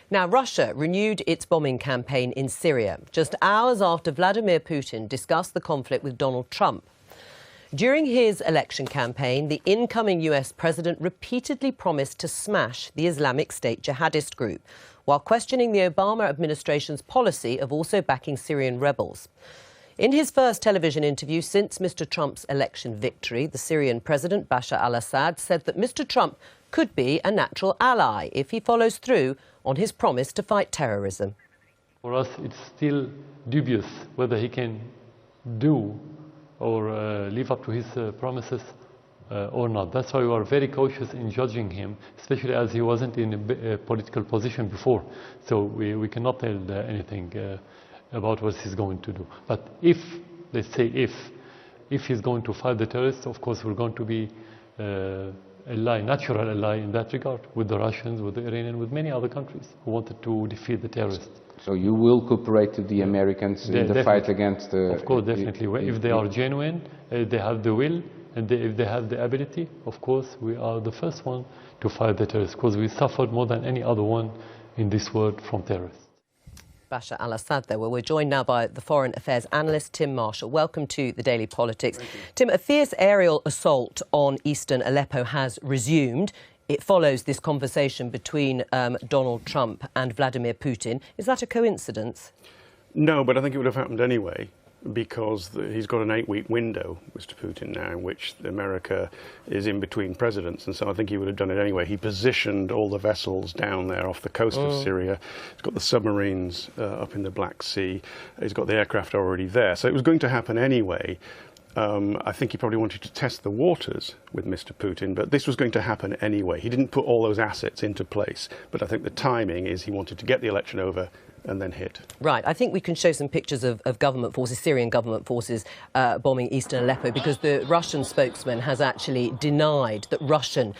Now, Russia renewed its bombing campaign in Syria just hours after Vladimir Putin discussed the conflict with Donald Trump. During his election campaign, the incoming US president repeatedly promised to smash the Islamic State jihadist group, while questioning the Obama administration's policy of also backing Syrian rebels. In his first television interview since Mr. Trump's election victory, the Syrian President Bashar al-Assad said that Mr. Trump could be a natural ally if he follows through on his promise to fight terrorism. For us, it's still dubious whether he can do or live up to his promises or not. That's why we are very cautious in judging him, especially as he wasn't in a political position before. So we cannot tell anything about what he's going to do. But if, let's say if he's going to fight the terrorists, of course we're going to be natural ally in that regard, with the Russians, with the Iranians, with many other countries who wanted to defeat the terrorists. So you will cooperate with the Americans in the fight against the... Of course, definitely. If they are genuine, they have the will, and if they have the ability, of course, we are the first one to fight the terrorists, because we suffered more than any other one in this world from terrorists. Bashar al-Assad there. Well, we're joined now by the foreign affairs analyst Tim Marshall. Welcome to the Daily Politics. Tim, a fierce aerial assault on eastern Aleppo has resumed. It follows this conversation between Donald Trump and Vladimir Putin. Is that a coincidence? No, but I think it would have happened anyway, because he's got an 8-week window, Mr. Putin, now, in which America is in between presidents, and so I think he would have done it anyway. He positioned all the vessels down there off the coast of Syria. He's got the submarines up in the Black Sea. He's got the aircraft already there. So it was going to happen anyway. I think he probably wanted to test the waters with Mr. Putin, but this was going to happen anyway. He didn't put all those assets into place, but I think the timing is he wanted to get the election over and then hit. Right. I think we can show some pictures of government forces, Syrian government forces, bombing eastern Aleppo, because the Russian spokesman has actually denied that Russian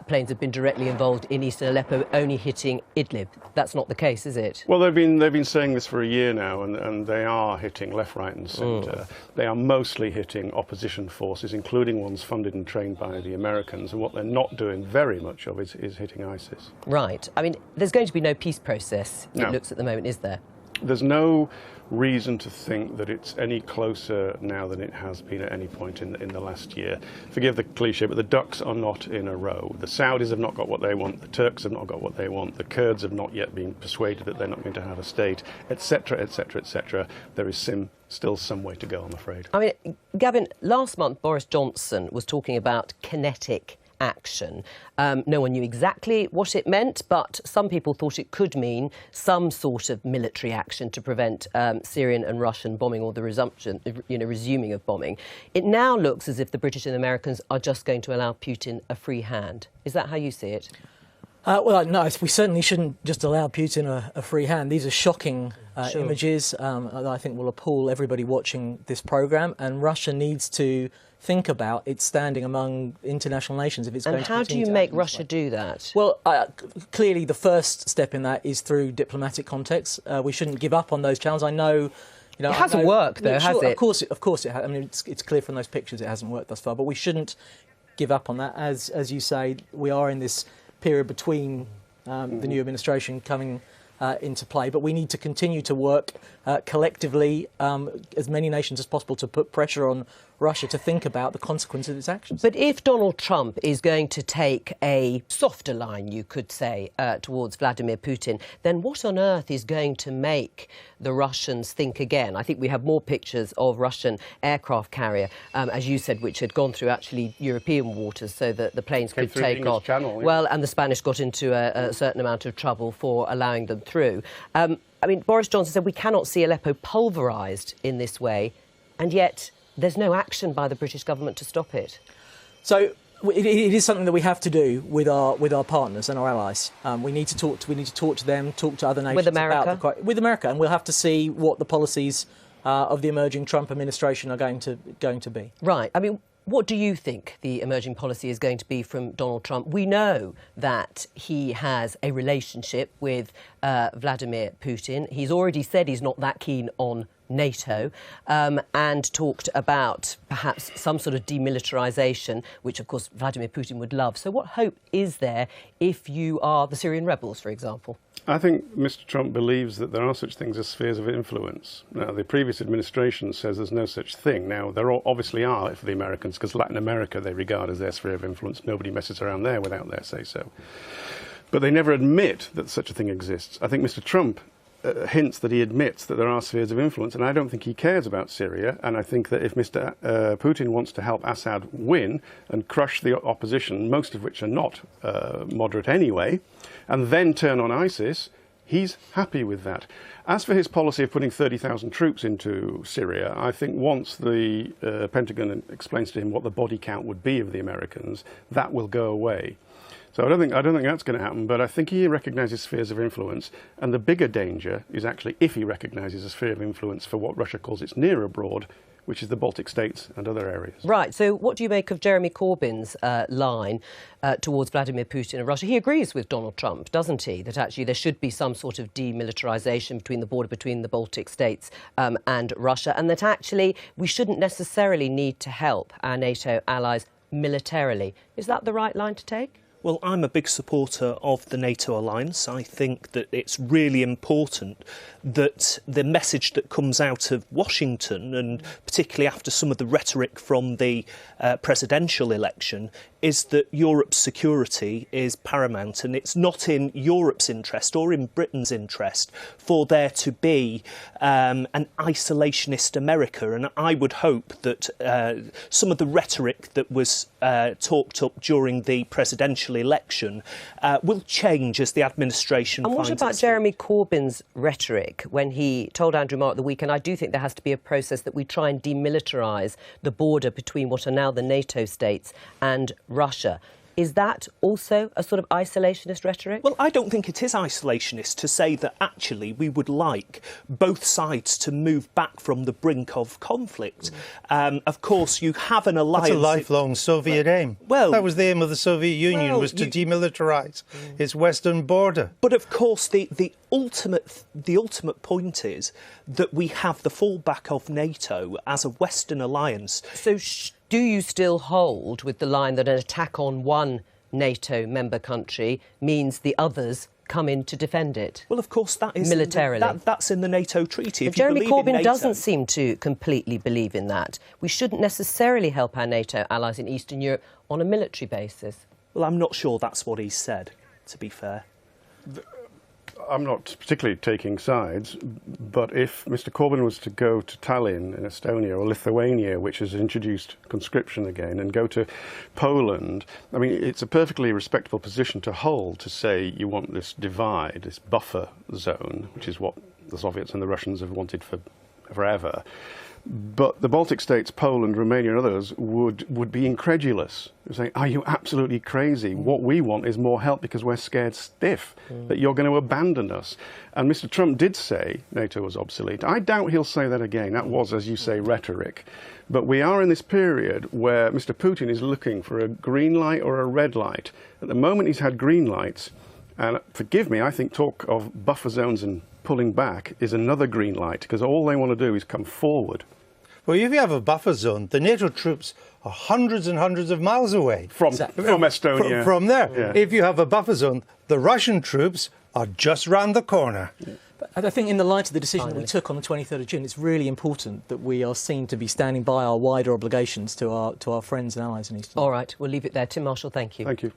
planes have been directly involved in eastern Aleppo, only hitting Idlib. That's not the case, is it? Well, they've been saying this for a year now, and they are hitting left, right and centre. They are mostly hitting opposition forces, including ones funded and trained by the Americans, and what they're not doing very much of is hitting ISIS. Right. I mean, there's going to be no peace process, it looks at the moment, is there? There's no reason to think that it's any closer now than it has been at any point in the last year. Forgive the cliche, but the ducks are not in a row. The Saudis have not got what they want, the Turks have not got what they want, the Kurds have not yet been persuaded that they're not going to have a state, etc., etc., etc. There is still some way to go, I'm afraid. I mean, Gavin, last month Boris Johnson was talking about kinetic action. No one knew exactly what it meant, but some people thought it could mean some sort of military action to prevent Syrian and Russian bombing, or the resuming of bombing. It now looks as if the British and Americans are just going to allow Putin a free hand. Is that how you see it? Well, no, we certainly shouldn't just allow Putin a free hand. These are shocking images that I think will appall everybody watching this programme, and Russia needs to think about its standing among international nations if it's going to continue. And how do you make Russia do that? Well, clearly the first step in that is through diplomatic contacts. We shouldn't give up on those channels. I know... it hasn't worked, though, has it? Of course it has. I mean, it's clear from those pictures it hasn't worked thus far, but we shouldn't give up on that. As you say, we are in this period between the new administration coming into play, but we need to continue to work collectively, as many nations as possible, to put pressure on Russia to think about the consequences of its actions. But if Donald Trump is going to take a softer line, you could say, towards Vladimir Putin, then what on earth is going to make the Russians think again? I think we have more pictures of Russian aircraft carrier, as you said, which had gone through actually European waters so that the planes could take off. Well, and the Spanish got into a certain amount of trouble for allowing them through. I mean, Boris Johnson said we cannot see Aleppo pulverised in this way, and yet there's no action by the British government to stop it. So it is something that we have to do with our partners and our allies. We need to talk to them, talk to other nations with America. With America, and we'll have to see what the policies of the emerging Trump administration are going to be. Right. I mean, what do you think the emerging policy is going to be from Donald Trump? We know that he has a relationship with Vladimir Putin. He's already said he's not that keen on NATO, and talked about perhaps some sort of demilitarisation, which of course Vladimir Putin would love. So what hope is there if you are the Syrian rebels, for example? I think Mr. Trump believes that there are such things as spheres of influence. Now, the previous administration says there's no such thing. Now, there obviously are for the Americans, because Latin America they regard as their sphere of influence. Nobody messes around there without their say-so. But they never admit that such a thing exists. I think Mr. Trump hints that he admits that there are spheres of influence, and I don't think he cares about Syria. And I think that if Mr. Putin wants to help Assad win and crush the opposition, most of which are not moderate anyway, and then turn on ISIS, he's happy with that. As for his policy of putting 30,000 troops into Syria, I think once the Pentagon explains to him what the body count would be of the Americans, that will go away. So I don't think that's going to happen, but I think he recognises spheres of influence, and the bigger danger is actually if he recognises a sphere of influence for what Russia calls its near abroad, which is the Baltic states and other areas. Right, so what do you make of Jeremy Corbyn's line towards Vladimir Putin and Russia? He agrees with Donald Trump, doesn't he, that actually there should be some sort of demilitarisation between the border between the Baltic states and Russia, and that actually we shouldn't necessarily need to help our NATO allies militarily. Is that the right line to take? Well, I'm a big supporter of the NATO alliance. I think that it's really important that the message that comes out of Washington, and particularly after some of the rhetoric from the presidential election, is that Europe's security is paramount, and it's not in Europe's interest or in Britain's interest for there to be an isolationist America. And I would hope that some of the rhetoric that was talked up during the presidential election will change as the administration finds. And what about Jeremy Corbyn's rhetoric when he told Andrew Marr at the weekend, I do think there has to be a process that we try and demilitarise the border between what are now the NATO states and Russia. Is that also a sort of isolationist rhetoric? Well, I don't think it is isolationist to say that actually we would like both sides to move back from the brink of conflict. Of course, you have an alliance... That's a lifelong Soviet aim. Well, that was the aim of the Soviet Union, was to demilitarise its western border. But of course, the ultimate point is that we have the fallback of NATO as a Western alliance. So do you still hold with the line that an attack on one NATO member country means the others come in to defend it? Well, of course, that is... militarily. That's in the NATO treaty. But Jeremy Corbyn doesn't seem to completely believe in that. We shouldn't necessarily help our NATO allies in Eastern Europe on a military basis. Well, I'm not sure that's what he said, to be fair. I'm not particularly taking sides, but if Mr. Corbyn was to go to Tallinn in Estonia or Lithuania, which has introduced conscription again, and go to Poland, I mean, it's a perfectly respectable position to hold, to say you want this divide, this buffer zone, which is what the Soviets and the Russians have wanted for forever. But the Baltic states, Poland, Romania and others would be incredulous, saying, are you absolutely crazy? What we want is more help because we're scared stiff that you're going to abandon us. And Mr. Trump did say NATO was obsolete. I doubt he'll say that again. That was, as you say, rhetoric. But we are in this period where Mr. Putin is looking for a green light or a red light. At the moment he's had green lights, and forgive me, I think talk of buffer zones and pulling back is another green light, because all they want to do is come forward. Well, if you have a buffer zone, the NATO troops are hundreds and hundreds of miles away. From Estonia. From there. Yeah. If you have a buffer zone, the Russian troops are just round the corner. Yeah. But I think in the light of the decision that we took on the 23rd of June, it's really important that we are seen to be standing by our wider obligations to our friends and allies in Eastern Europe. All right, we'll leave it there. Tim Marshall, thank you. Thank you.